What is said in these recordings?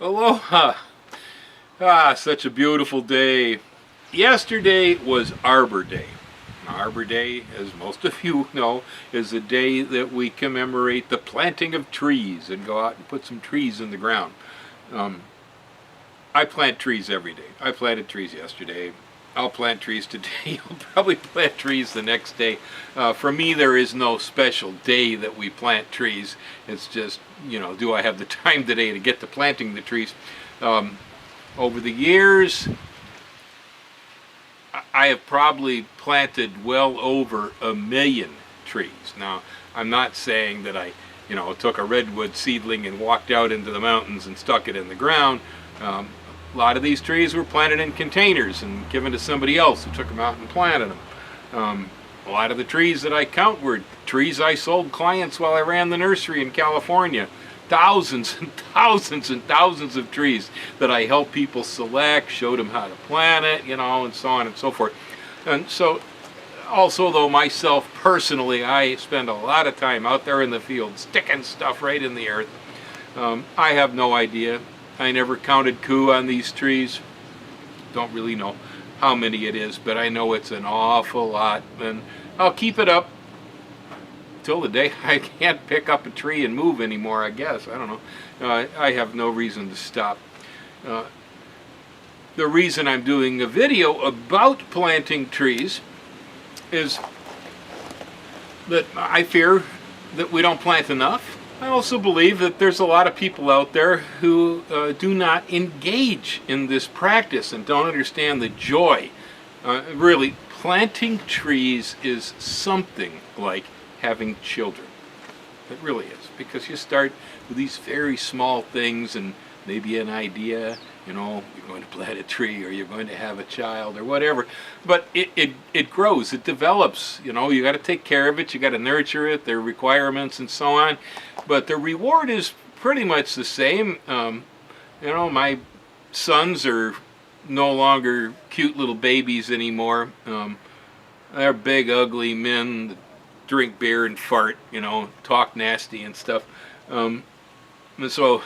Aloha! Such a beautiful day. Yesterday was Arbor Day. Arbor Day, as most of you know, is a day that we commemorate the planting of trees and go out and put some trees in the ground. I plant trees every day. I planted trees yesterday. I'll plant trees today. I'll probably plant trees the next day. For me, there is no special day that we plant trees. It's just, do I have the time today to get to planting the trees? Over the years, I have probably planted well over 1 million trees. Now, I'm not saying that I, took a redwood seedling and walked out into the mountains and stuck it in the ground. A lot of these trees were planted in containers and given to somebody else who took them out and planted them. A lot of the trees that I count were trees I sold clients while I ran the nursery in California. Thousands and thousands and thousands of trees that I helped people select, showed them how to plant it, and so on and so forth. And so, also though myself personally, I spend a lot of time out there in the field sticking stuff right in the earth. I have no idea. I never counted coup on these trees. Don't really know how many it is, but I know it's an awful lot, and I'll keep it up till the day I can't pick up a tree and move anymore, I guess. I don't know. I have no reason to stop. The reason I'm doing a video about planting trees is that I fear that we don't plant enough. I also believe that there's a lot of people out there who do not engage in this practice and don't understand the joy. Really, planting trees is something like having children. It really is, because you start with these very small things and maybe an idea, you're going to plant a tree or you're going to have a child or whatever, but it grows, it develops, you got to take care of it, you got to nurture it, there are requirements and so on, but the reward is pretty much the same. My sons are no longer cute little babies anymore. They're big ugly men that drink beer and fart, talk nasty and stuff. And so,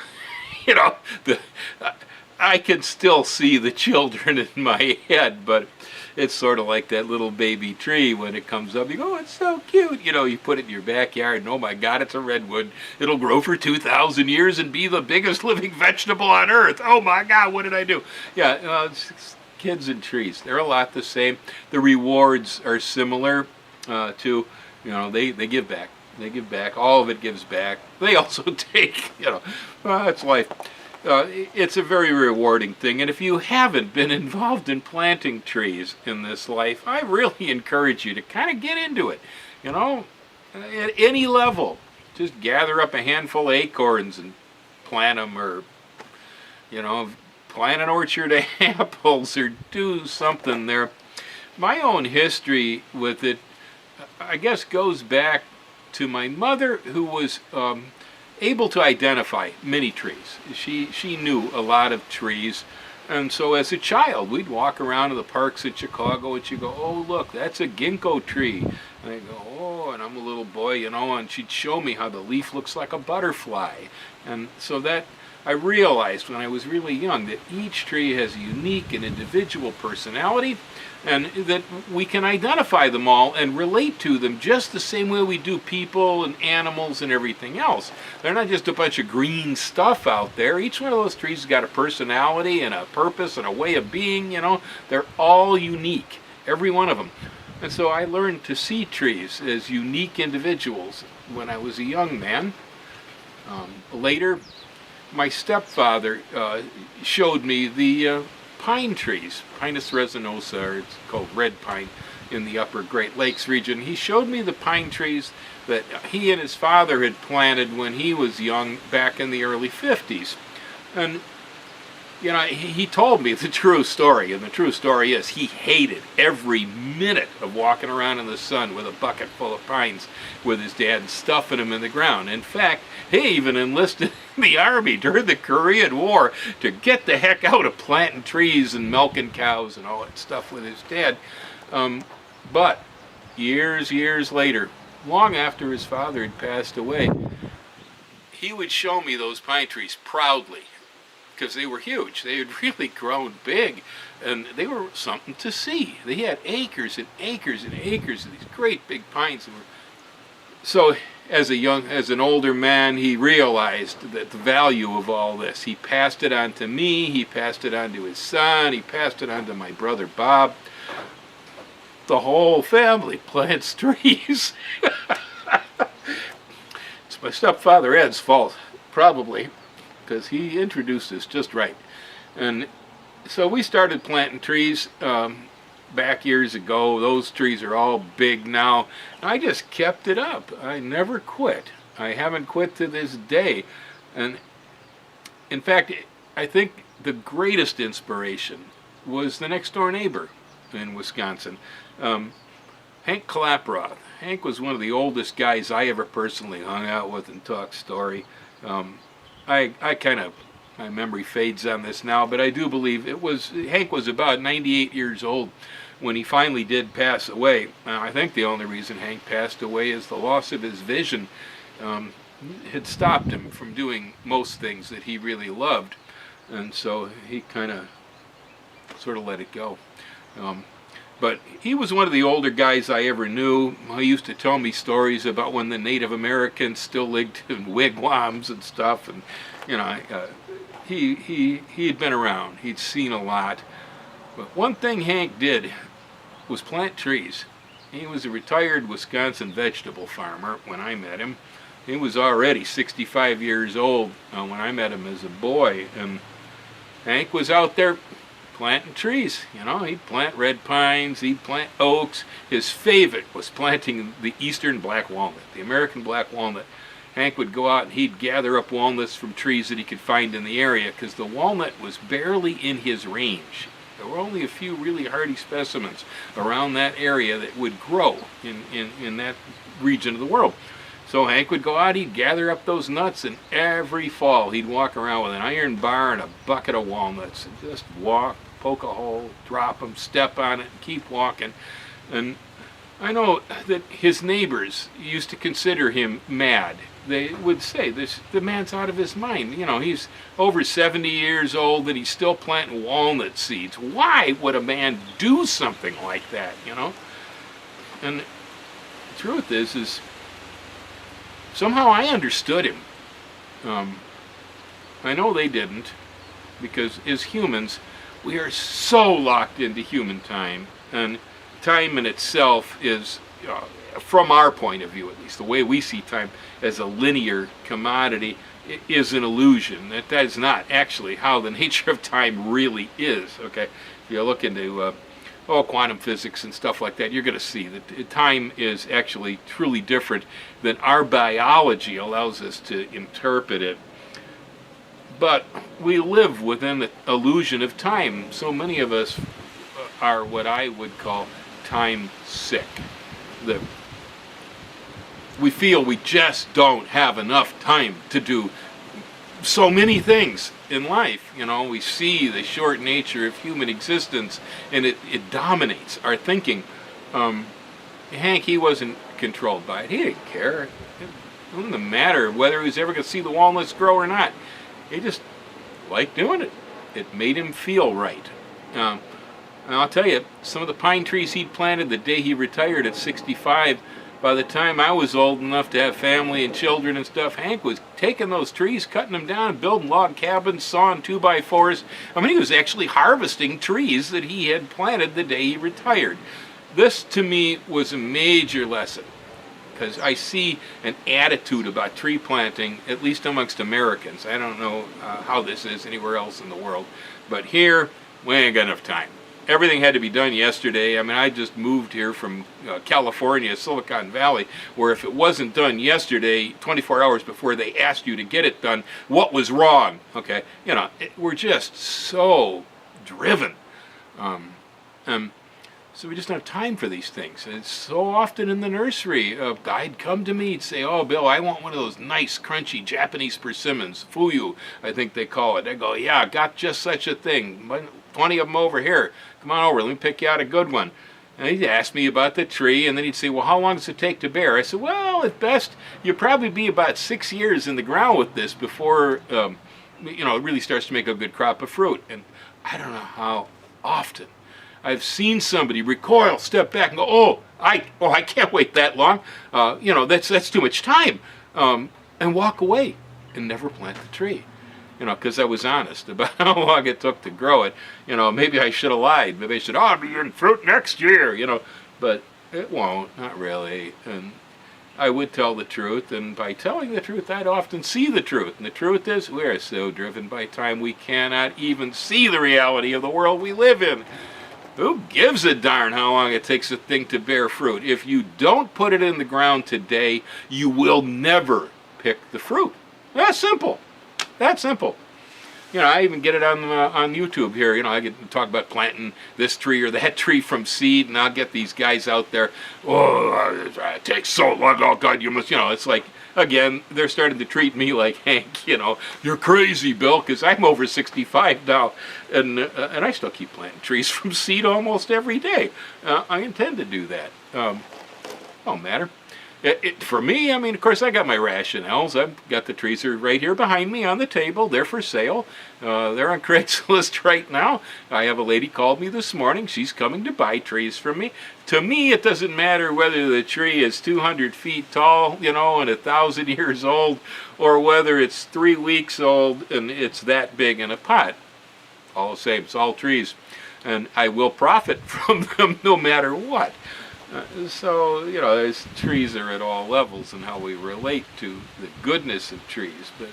I can still see the children in my head, but it's sort of like that little baby tree when it comes up. You go, oh, it's so cute. You put it in your backyard, and oh my God, it's a redwood. It'll grow for 2,000 years and be the biggest living vegetable on earth. Oh my God, what did I do? Yeah, kids and trees, they're a lot the same. The rewards are similar to, they give back. They give back. All of it gives back. They also take, it's life. It's a very rewarding thing, and if you haven't been involved in planting trees in this life, I really encourage you to kind of get into it, at any level. Just gather up a handful of acorns and plant them, or, plant an orchard of apples, or do something there. My own history with it, I guess, goes back to my mother, who was able to identify many trees. She knew a lot of trees, and so as a child we'd walk around to the parks in Chicago and she'd go, oh look, that's a ginkgo tree, and I'd go, oh, and I'm a little boy, and she'd show me how the leaf looks like a butterfly. And so that I realized when I was really young that each tree has a unique and individual personality, and that we can identify them all and relate to them just the same way we do people and animals and everything else. They're not just a bunch of green stuff out there. Each one of those trees has got a personality and a purpose and a way of being, They're all unique, every one of them. And so I learned to see trees as unique individuals when I was a young man. Later, my stepfather showed me the pine trees, Pinus resinosa, or it's called red pine in the upper Great Lakes region. He showed me the pine trees that he and his father had planted when he was young, back in the early 50s. And he told me the true story, and the true story is he hated every minute of walking around in the sun with a bucket full of pines with his dad and stuffing them in the ground. In fact, he even enlisted in the Army during the Korean War to get the heck out of planting trees and milking cows and all that stuff with his dad. But years later, long after his father had passed away, he would show me those pine trees proudly because they were huge. They had really grown big, and they were something to see. They had acres and acres and acres of these great big pines. So as an older man, he realized that the value of all this. He passed it on to me, he passed it on to his son, he passed it on to my brother Bob. The whole family plants trees. It's my stepfather Ed's fault, probably, because he introduced us just right. And so we started planting trees back years ago. Those trees are all big now. I just kept it up. I never quit. I haven't quit to this day. And in fact, I think the greatest inspiration was the next door neighbor in Wisconsin, Hank Klaproth. Hank was one of the oldest guys I ever personally hung out with and talked story. My memory fades on this now, but I do believe Hank was about 98 years old when he finally did pass away. I think the only reason Hank passed away is the loss of his vision had stopped him from doing most things that he really loved, and so he kind of sort of let it go. But he was one of the older guys I ever knew. He used to tell me stories about when the Native Americans still lived in wigwams and stuff, and he had been around. He'd seen a lot. But one thing Hank did was plant trees. He was a retired Wisconsin vegetable farmer when I met him. He was already 65 years old when I met him as a boy, and Hank was out there planting trees. He'd plant red pines, he'd plant oaks. His favorite was planting the eastern black walnut, the American black walnut. Hank would go out and he'd gather up walnuts from trees that he could find in the area, because the walnut was barely in his range. There were only a few really hardy specimens around that area that would grow in that region of the world. So Hank would go out, he'd gather up those nuts, and every fall he'd walk around with an iron bar and a bucket of walnuts and just walk, poke a hole, drop them, step on it, and keep walking. And I know that his neighbors used to consider him mad. They would say, the man's out of his mind. He's over 70 years old and he's still planting walnut seeds. Why would a man do something like that, And the truth is somehow I understood him. I know they didn't, because as humans, we are so locked into human time, and time in itself is, from our point of view at least, the way we see time as a linear commodity, is an illusion. That is not actually how the nature of time really is. Okay, if you look into quantum physics and stuff like that, you're going to see that time is actually truly different than our biology allows us to interpret it. But we live within the illusion of time. So many of us are what I would call time sick. That we feel we just don't have enough time to do so many things in life. We see the short nature of human existence, and it dominates our thinking. Hank, he wasn't controlled by it. He didn't care. It didn't matter whether he was ever going to see the walnuts grow or not. He just liked doing it. It made him feel right. And I'll tell you, some of the pine trees he'd planted the day he retired at 65, by the time I was old enough to have family and children and stuff, Hank was taking those trees, cutting them down, building log cabins, sawing 2x4s. He was actually harvesting trees that he had planted the day he retired. This, to me, was a major lesson, because I see an attitude about tree planting, at least amongst Americans. I don't know how this is anywhere else in the world, but here, we ain't got enough time. Everything had to be done yesterday. I just moved here from California, Silicon Valley, where if it wasn't done yesterday, 24 hours before they asked you to get it done, what was wrong? Okay, we're just so driven. So we just don't have time for these things. And it's so often in the nursery, a guy'd come to me and say, "Oh, Bill, I want one of those nice, crunchy Japanese persimmons, fuyu, I think they call it." I go, "Yeah, got just such a thing. 20 of them over here. Come on over, let me pick you out a good one." And he'd ask me about the tree, and then he'd say, "Well, how long does it take to bear?" I said, "Well, at best, you'll probably be about 6 years in the ground with this before you know, it really starts to make a good crop of fruit. And I don't know how often I've seen somebody recoil, step back, and go, I can't wait that long. You know, that's too much time, and walk away and never plant the tree. You know, because I was honest about how long it took to grow it. You know, maybe I should have lied. Maybe I said, I'll be in fruit next year. You know, but it won't, not really. And I would tell the truth, and by telling the truth, I'd often see the truth. And the truth is, we are so driven by time we cannot even see the reality of the world we live in. Who gives a darn how long it takes a thing to bear fruit? If you don't put it in the ground today, you will never pick the fruit. That's simple. That's simple. You know, I even get it on YouTube here. You know, I get to talk about planting this tree or that tree from seed, and I'll get these guys out there. Oh, it takes so long. Oh God, you must. You know, it's like, again, they're starting to treat me like Hank. You know, you're crazy, Bill, because I'm over 65 now, and I still keep planting trees from seed almost every day. I intend to do that. Don't matter. For me, I mean, of course, I got my rationales. I've got the trees are right here behind me on the table. They're for sale. They're on Craigslist right now. I have a lady called me this morning. She's coming to buy trees from me. To me, it doesn't matter whether the tree is 200 feet tall, you know, and 1,000 years old, or whether it's 3 weeks old and it's that big in a pot. All the same, it's all trees. And I will profit from them no matter what. So, you know, trees are at all levels and how we relate to the goodness of trees. But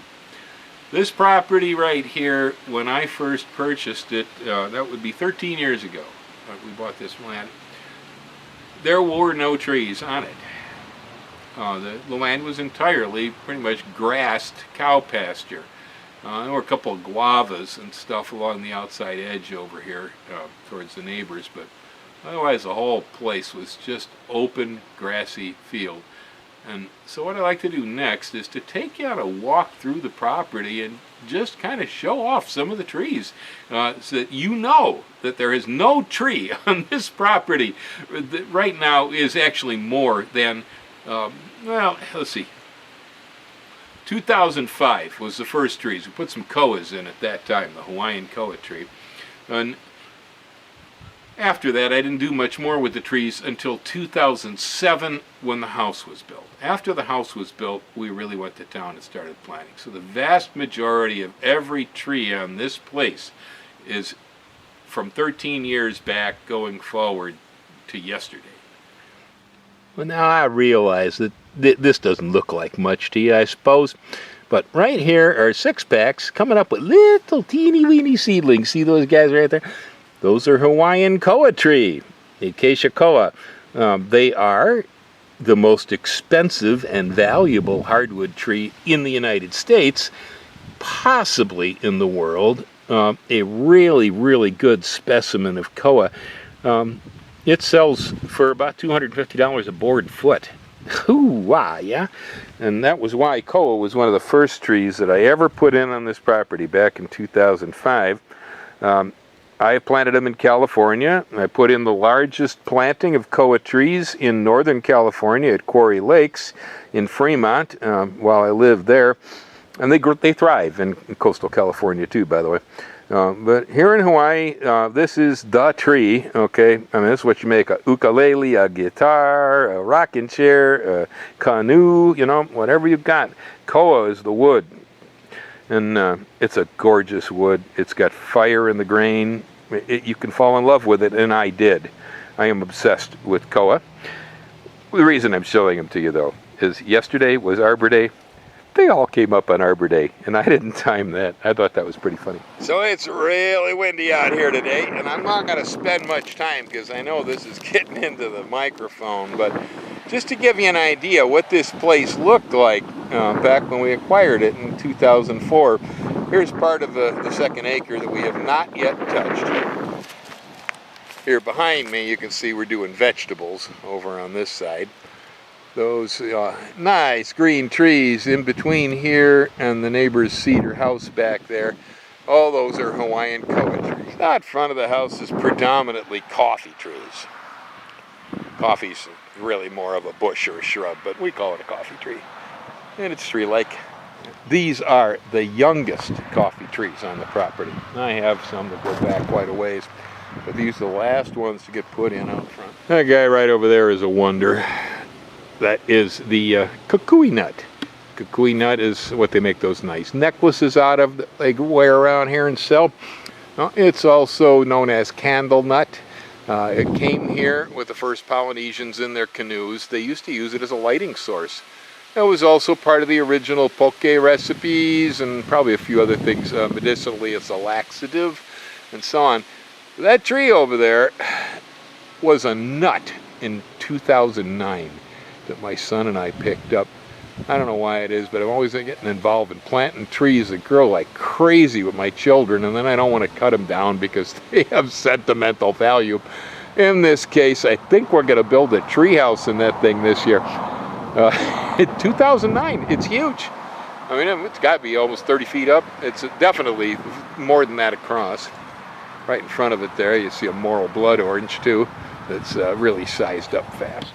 this property right here, when I first purchased it, that would be 13 years ago. We bought this land. There were no trees on it. The land was entirely pretty much grassed cow pasture. There were a couple of guavas and stuff along the outside edge over here towards the neighbors, but otherwise, the whole place was just open, grassy field. And so what I like to do next is to take you on a walk through the property and just kind of show off some of the trees so that you know that there is no tree on this property that right now is actually more than, well, let's see. 2005 was the first trees. We put some koas in at that time, the Hawaiian koa tree. And after that, I didn't do much more with the trees until 2007 when the house was built. After the house was built, we really went to town and started planting. So the vast majority of every tree on this place is from 13 years back going forward to yesterday. Well, now I realize that this doesn't look like much to you, I suppose. But right here are 6-packs coming up with little teeny weeny seedlings. See those guys right there? Those are Hawaiian koa tree, Acacia koa. They are the most expensive and valuable hardwood tree in the United States, possibly in the world. A really, really good specimen of koa. It sells for about $250 a board foot. Hoo-wah, yeah? And that was why koa was one of the first trees that I ever put in on this property back in 2005. I planted them in California. I put in the largest planting of koa trees in Northern California at Quarry Lakes in Fremont while I lived there. And they thrive in coastal California too, by the way. But here in Hawaii, this is the tree, okay? I mean, this is what you make: a ukulele, a guitar, a rocking chair, a canoe, you know, whatever you've got. Koa is the wood. And it's a gorgeous wood. It's got fire in the grain. You can fall in love with it, and I did. I am obsessed with koa. The reason I'm showing them to you, though, is yesterday was Arbor Day. They all came up on Arbor Day, and I didn't time that. I thought that was pretty funny. So it's really windy out here today, and I'm not going to spend much time because I know this is getting into the microphone, but just to give you an idea what this place looked like back when we acquired it in 2004, here's part of the second acre that we have not yet touched. Here behind me you can see we're doing vegetables over on this side. Those nice green trees in between here and the neighbor's cedar house back there, all those are Hawaiian koa trees. Out front of the house is predominantly coffee trees. Coffee's really more of a bush or a shrub, but we call it a coffee tree. And it's tree-like. These are the youngest coffee trees on the property. I have some that go back quite a ways, but these are the last ones to get put in out front. That guy right over there is a wonder. That is the kukui nut. Kukui nut is what they make those nice necklaces out of that they wear around here and sell. It's also known as candle nut. It came here with the first Polynesians in their canoes. They used to use it as a lighting source. It was also part of the original poke recipes and probably a few other things. Medicinally, it's a laxative and so on. That tree over there was a nut in 2009 that my son and I picked up. I don't know why it is, but I'm always getting involved in planting trees that grow like crazy with my children, and then I don't want to cut them down because they have sentimental value. In this case, I think we're going to build a tree house in that thing this year. In 2009, it's huge. I mean, it's got to be almost 30 feet up. It's definitely more than that across. Right in front of it there, you see a moral blood orange too. That's really sized up fast.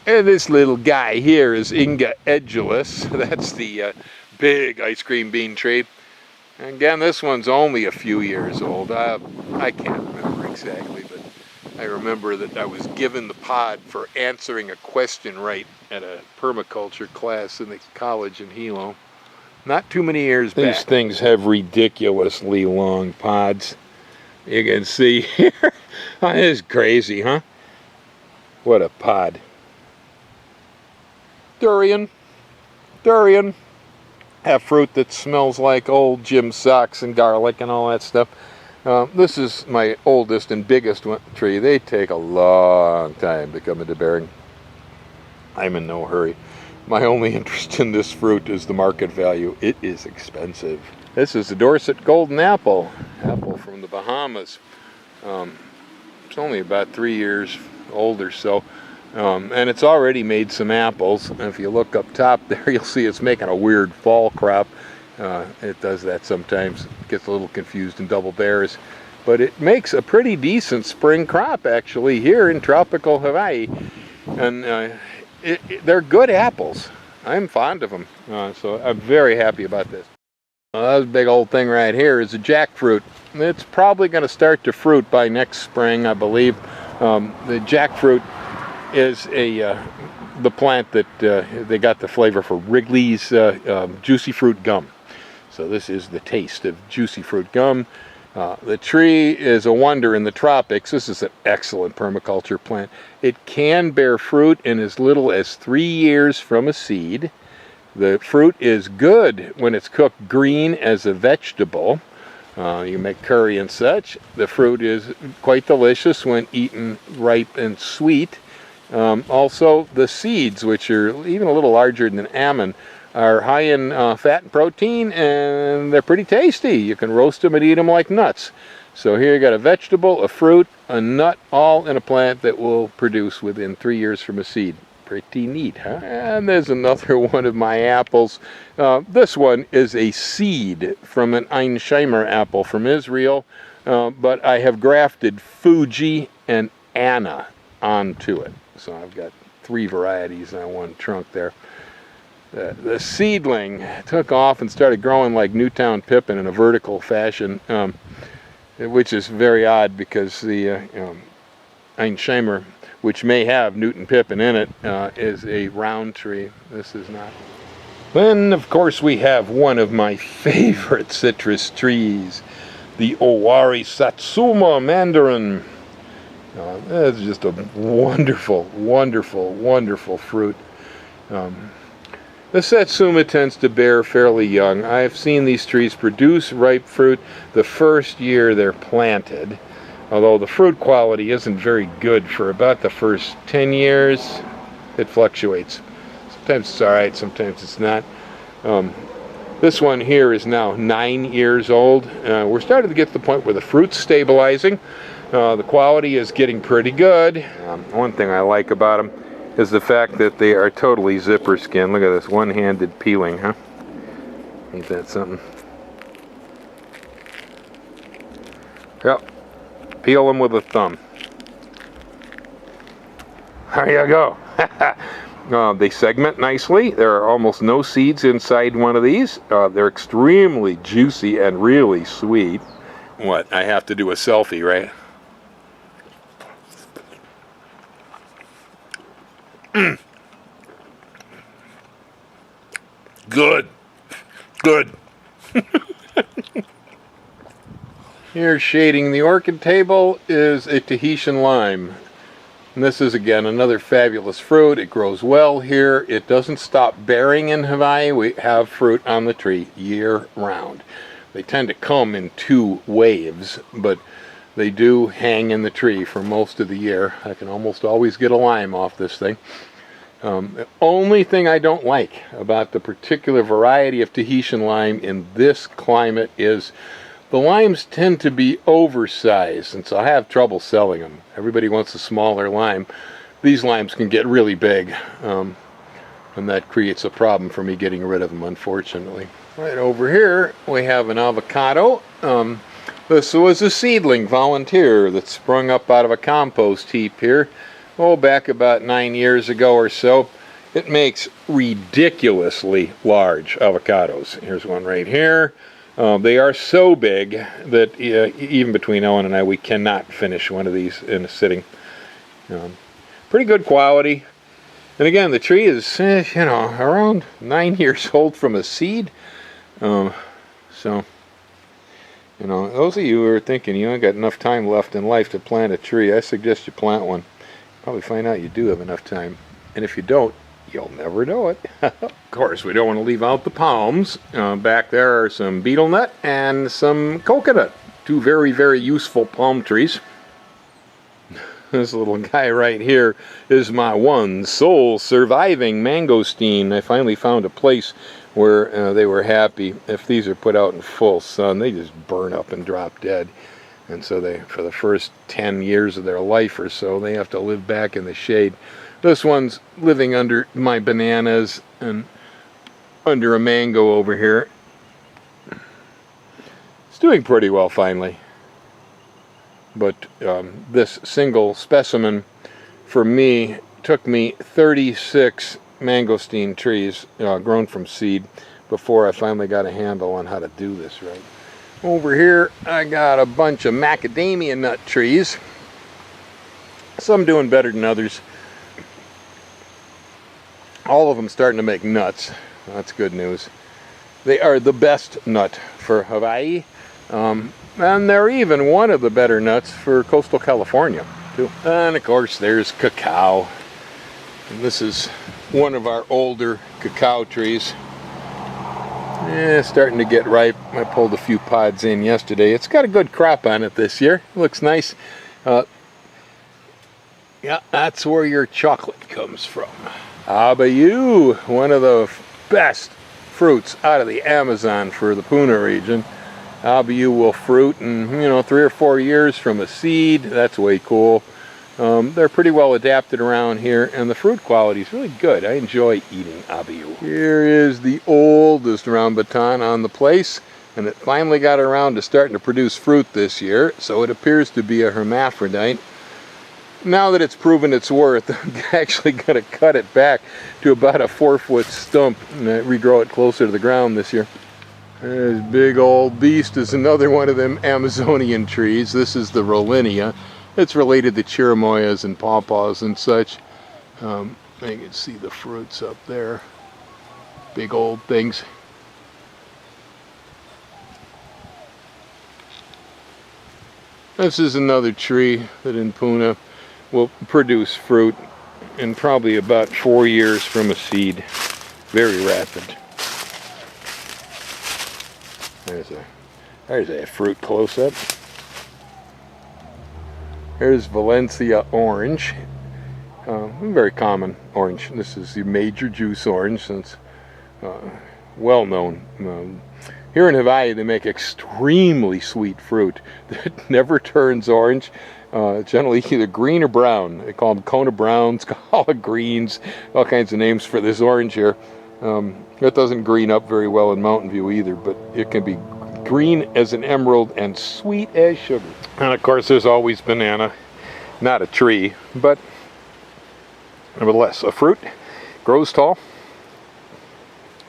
And this little guy here is Inga edulis. That's the big ice cream bean tree. And again, this one's only a few years old. I can't remember exactly, but I remember that I was given the pod for answering a question right at a permaculture class in the college in Hilo. Not too many years back. These things have ridiculously long pods. You can see here. That is crazy, huh? What a pod. Durian. Durian. Have fruit that smells like old gym socks and garlic and all that stuff. This is my oldest and biggest tree. They take a long time to come into bearing. I'm in no hurry. My only interest in this fruit is the market value. It is expensive. This is the Dorset Golden Apple. Apple from the Bahamas. It's only about 3 years old or so. And it's already made some apples. And if you look up top there, you'll see it's making a weird fall crop. It does that sometimes. It gets a little confused and double bears. But it makes a pretty decent spring crop, actually, here in tropical Hawaii. And they're good apples. I'm fond of them. So I'm very happy about this. This big old thing right here is a jackfruit. It's probably going to start to fruit by next spring, I believe. The jackfruit is the plant that they got the flavor for Wrigley's juicy fruit gum. So this is the taste of juicy fruit gum. The tree is a wonder in the tropics. This is an excellent permaculture plant. It can bear fruit in as little as 3 years from a seed. The fruit is good when it's cooked green as a vegetable. You make curry and such. The fruit is quite delicious when eaten ripe and sweet. Also, the seeds, which are even a little larger than almond, are high in fat and protein, and they're pretty tasty. You can roast them and eat them like nuts. So here you got a vegetable, a fruit, a nut, all in a plant that will produce within 3 years from a seed. Pretty neat, huh? And there's another one of my apples. This one is a seed from an Einsheimer apple from Israel, but I have grafted Fuji and Anna onto it. So I've got 3 varieties on one trunk there. The seedling took off and started growing like Newtown Pippin in a vertical fashion, which is very odd because the Einsheimer, which may have Newton Pippin in it, is a round tree. This is not. Then, of course, we have one of my favorite citrus trees, the Owari Satsuma mandarin. That's just a wonderful, wonderful, wonderful fruit. The Satsuma tends to bear fairly young. I've seen these trees produce ripe fruit the first year they're planted, although the fruit quality isn't very good for about the first 10 years. It fluctuates. Sometimes it's all right, sometimes it's not. This one here is now 9 years old. We're starting to get to the point where the fruit's stabilizing. The quality is getting pretty good. One thing I like about them is the fact that they are totally zipper skin. Look at this one-handed peeling, huh? Ain't that something? Yep. Peel them with a thumb. There you go. They segment nicely. There are almost no seeds inside one of these. They're extremely juicy and really sweet. What? I have to do a selfie, right? Good. Good. Here, shading the orchid table, is a Tahitian lime. And this is, again, another fabulous fruit. It grows well here. It doesn't stop bearing in Hawaii. We have fruit on the tree year round. They tend to come in 2 waves, but they do hang in the tree for most of the year. I can almost always get a lime off this thing. The only thing I don't like about the particular variety of Tahitian lime in this climate is the limes tend to be oversized, and so I have trouble selling them. Everybody wants a smaller lime. These limes can get really big, and that creates a problem for me getting rid of them, unfortunately. Right over here, we have an avocado. This was a seedling volunteer that sprung up out of a compost heap here, back about 9 years ago or so. It makes ridiculously large avocados. Here's one right here. They are so big that even between Ellen and I, we cannot finish one of these in a sitting. Pretty good quality. And again, the tree is, around 9 years old from a seed. So, those of you who are thinking you ain't got enough time left in life to plant a tree, I suggest you plant one. Probably find out you do have enough time. And if you don't, you'll never know it. Of course, we don't want to leave out the palms. Back there are some betel nut and some coconut. 2 very, very useful palm trees. This little guy right here is my one sole surviving mangosteen. I finally found a place where they were happy. If these are put out in full sun, they just burn up and drop dead. And so they, for the first 10 years of their life or so, they have to live back in the shade. This one's living under my bananas and under a mango over here. It's doing pretty well finally. But this single specimen for me took me 36 mangosteen trees grown from seed before I finally got a handle on how to do this right. Over here I got a bunch of macadamia nut trees. Some doing better than others. All of them starting to make nuts. That's good news. They are the best nut for Hawaii. And they're even one of the better nuts for coastal California, too. And of course, there's cacao. And this is one of our older cacao trees. Starting to get ripe. I pulled a few pods in yesterday. It's got a good crop on it this year. Looks nice. Yeah, that's where your chocolate comes from. Abayu, one of the best fruits out of the Amazon for the Puna region. Abayu will fruit in 3 or 4 years from a seed. That's way cool. They're pretty well adapted around here, and the fruit quality is really good. I enjoy eating abayu. Here is the oldest rambutan on the place, and it finally got around to starting to produce fruit this year, so it appears to be a hermaphrodite. Now that it's proven its worth, I'm actually going to cut it back to about a 4-foot stump and regrow it closer to the ground this year. This big old beast is another one of them Amazonian trees. This is the Rollinia. It's related to chirimoyas and pawpaws and such. You can see the fruits up there. Big old things. This is another tree that in Puna will produce fruit in probably about 4 years from a seed. Very rapid. There's a fruit close-up. Here's Valencia orange. Very common orange. This is the major juice orange, since well known. Here in Hawaii, they make extremely sweet fruit that never turns orange. Generally either green or brown. They call them Kona browns, Kala greens, all kinds of names for this orange here. It doesn't green up very well in Mountain View either, but it can be green as an emerald and sweet as sugar. And of course, there's always banana. Not a tree, but nevertheless a fruit. Grows tall.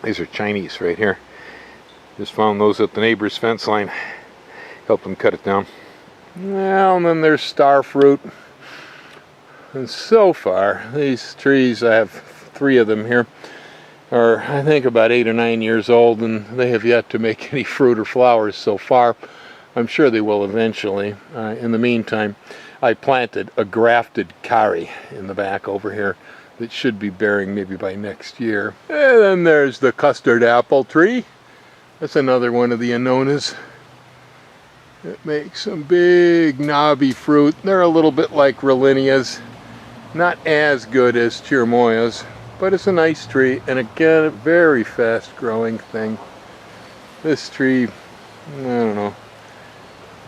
These are Chinese right here. Just found those at the neighbor's fence line. Helped them cut it down. Well, and then there's star fruit. And so far, these trees, I have 3 of them here, are I think about 8 or 9 years old, and they have yet to make any fruit or flowers so far. I'm sure they will eventually. In the meantime, I planted a grafted kari in the back over here that should be bearing maybe by next year. And then there's the custard apple tree. That's another one of the Annonas. It makes some big knobby fruit. They're a little bit like Rolinias. Not as good as Chirimoyas, but it's a nice tree, and again, a very fast growing thing. This tree, I don't know.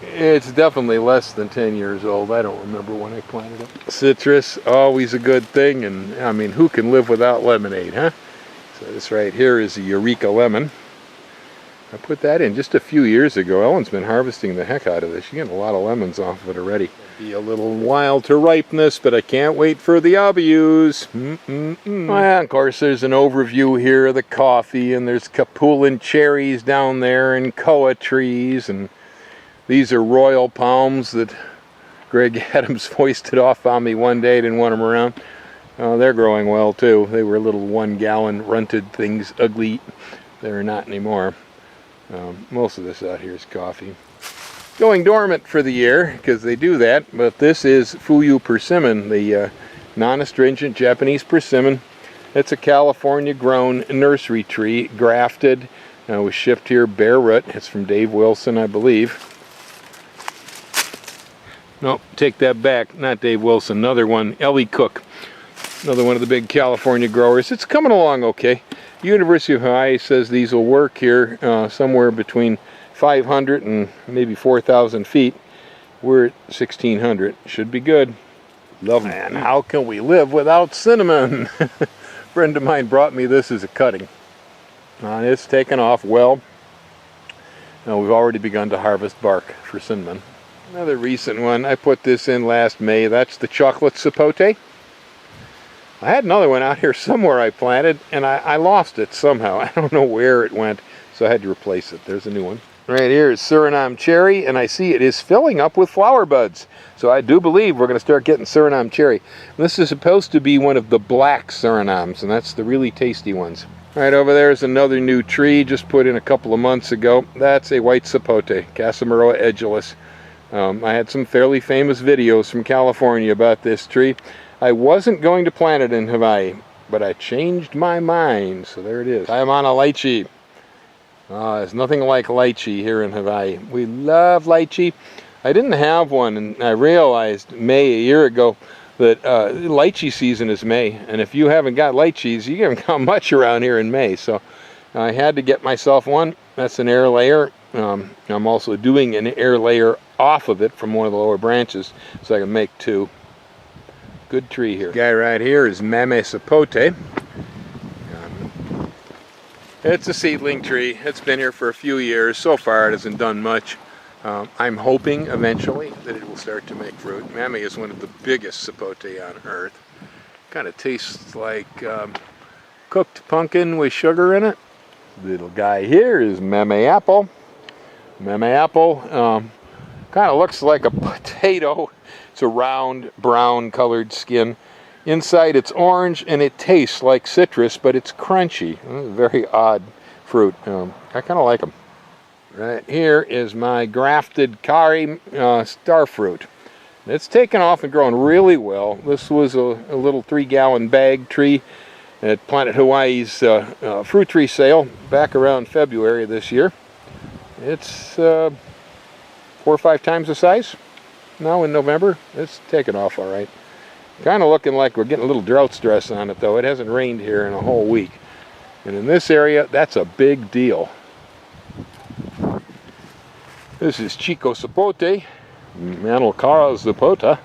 It's definitely less than 10 years old. I don't remember when I planted it. Citrus, always a good thing, and I mean, who can live without lemonade, huh? So this right here is a Eureka lemon. I put that in just a few years ago. Ellen's been harvesting the heck out of this. She's getting a lot of lemons off of it already. It'll be a little while to ripeness, but I can't wait for the abuyus. Well, of course, there's an overview here of the coffee, and there's Capulan cherries down there, and koa trees, and these are royal palms that Greg Adams foisted off on me one day. Didn't want them around. They're growing well too. They were little 1-gallon runted things, ugly. They're not anymore. Most of this out here is coffee. Going dormant for the year, because they do that, but this is Fuyu persimmon, the non-astringent Japanese persimmon. It's a California-grown nursery tree, grafted, was shipped here bare root. It's from Dave Wilson, I believe. No, take that back, not Dave Wilson, another one, Ellie Cook, another one of the big California growers. It's coming along okay. University of Hawaii says these will work here somewhere between 500 and maybe 4,000 feet. We're at 1,600. Should be good. Love them. And how can we live without cinnamon? A friend of mine brought me this as a cutting. It's taken off well. We've already begun to harvest bark for cinnamon. Another recent one, I put this in last May. That's the chocolate sapote. I had another one out here somewhere I planted, and I lost it somehow. I don't know where it went, so I had to replace it. There's a new one. Right here is Suriname cherry, and I see it is filling up with flower buds. So I do believe we're going to start getting Suriname cherry. And this is supposed to be one of the black Surinames, and that's the really tasty ones. Right over there is another new tree, just put in a couple of months ago. That's a white sapote, Casamaroa edulis. I had some fairly famous videos from California about this tree. I wasn't going to plant it in Hawaii, but I changed my mind, so there it is. Taimana lychee. There's nothing like lychee here in Hawaii. We love lychee. I didn't have one, and I realized May a year ago that lychee season is May, and if you haven't got lychees, you haven't got much around here in May, so I had to get myself one. That's an air layer. I'm also doing an air layer off of it from one of the lower branches, so I can make 2. Good tree here. Guy right here is Mame sapote. It's a seedling tree. It's been here for a few years. So far it hasn't done much. I'm hoping eventually that it will start to make fruit. Mame is one of the biggest sapote on earth. Kind of tastes like cooked pumpkin with sugar in it. Little guy here is Mame apple. Mame apple kind of looks like a potato. It's a round, brown colored skin. Inside it's orange, and it tastes like citrus, but it's crunchy. Very odd fruit. I kind of like them. Right here is my grafted kari star fruit. It's taken off and grown really well. This was a little 3-gallon bag tree at Planet Hawaii's fruit tree sale back around February this year. It's 4 or 5 times the size. Now in November, it's taken off all right. Kind of looking like we're getting a little drought stress on it, though. It hasn't rained here in a whole week. And in this area, that's a big deal. This is Chico sapote, Manilcara zapota.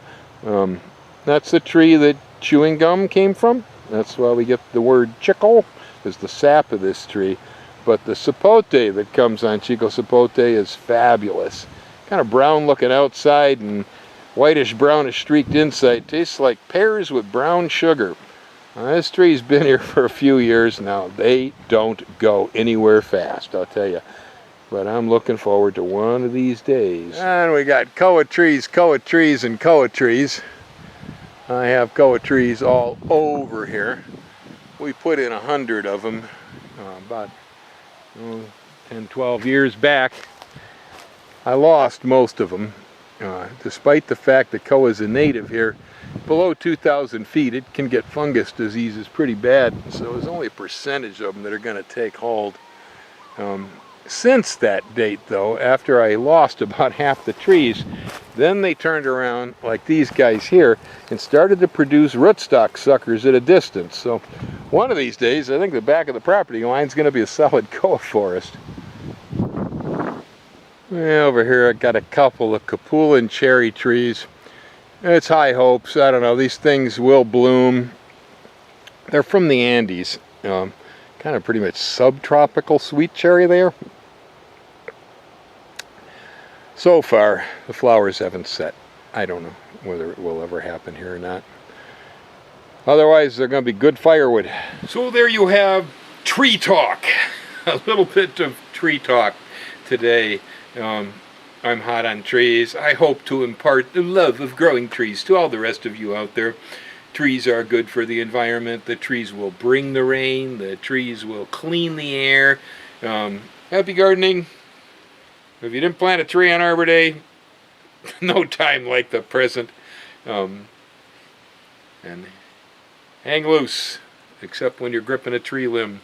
That's the tree that chewing gum came from. That's why we get the word chico, is the sap of this tree. But the sapote that comes on Chico sapote is fabulous. Kind of brown looking outside and whitish brownish streaked inside. Tastes like pears with brown sugar. This tree's been here for a few years now. They don't go anywhere fast, I'll tell you. But I'm looking forward to one of these days. And we got koa trees, and koa trees. I have koa trees all over here. We put in 100 of them about 10, 12 years back. I lost most of them. Despite the fact that koa is a native here, below 2,000 feet it can get fungus diseases pretty bad, so there's only a percentage of them that are going to take hold. Since that date though, after I lost about half the trees, then they turned around like these guys here and started to produce rootstock suckers at a distance. So one of these days I think the back of the property line is going to be a solid koa forest. Over here I got a couple of Capulan cherry trees. It's high hopes. I don't know, these things will bloom. They're from the Andes. Kind of pretty much subtropical sweet cherry there. So far the flowers haven't set. I don't know whether it will ever happen here or not. Otherwise they're going to be good firewood. So there you have tree talk. A little bit of tree talk today. I'm hot on trees. I hope to impart the love of growing trees to all the rest of you out there. Trees are good for the environment. The trees will bring the rain. The trees will clean the air. Happy gardening. If you didn't plant a tree on Arbor Day, no time like the present. And hang loose, except when you're gripping a tree limb.